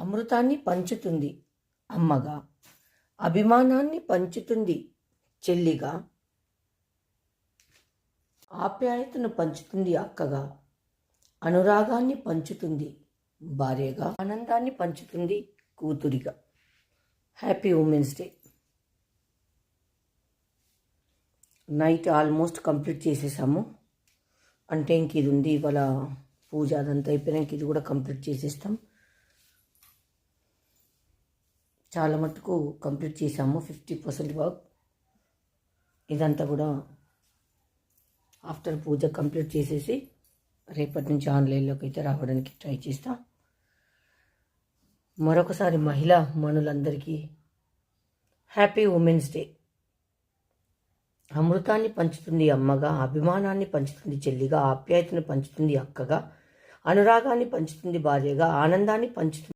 అమృతాన్ని పంచుతుంది అమ్మగా, అభిమానాన్ని పంచుతుంది చెల్లిగా, ఆప్యాయతను పంచుతుంది అక్కగా, అనురాగాన్ని పంచుతుంది భార్యగా, ఆనందాన్ని పంచుతుంది కూతురిగా. Happy women's day. Night almost complete చేసేసాము. అంటే ఇంక ఇది ఉంది, ఇవాళ పూజ అదంతా అయిపోయినాక ఇది కూడా కంప్లీట్ చేసేస్తాం. చాలా మటుకు కంప్లీట్ చేసాము, 50% వర్క్. ఇదంతా కూడా ఆఫ్టర్ పూజ కంప్లీట్ చేసేసి రేపటి నుంచి ఆన్లైన్లోకి అయితే రావడానికి ట్రై చేస్తా. మరొకసారి మహిళా మనులందరికీ హ్యాపీ ఉమెన్స్ డే. అమృతాన్ని పంచుతుంది అమ్మగా, అభిమానాన్ని పంచుతుంది చెల్లిగా, ఆప్యాయతను పంచుతుంది అక్కగా, అనురాగాన్ని పంచుతుంది భార్యగా, ఆనందాన్ని పంచుతుంది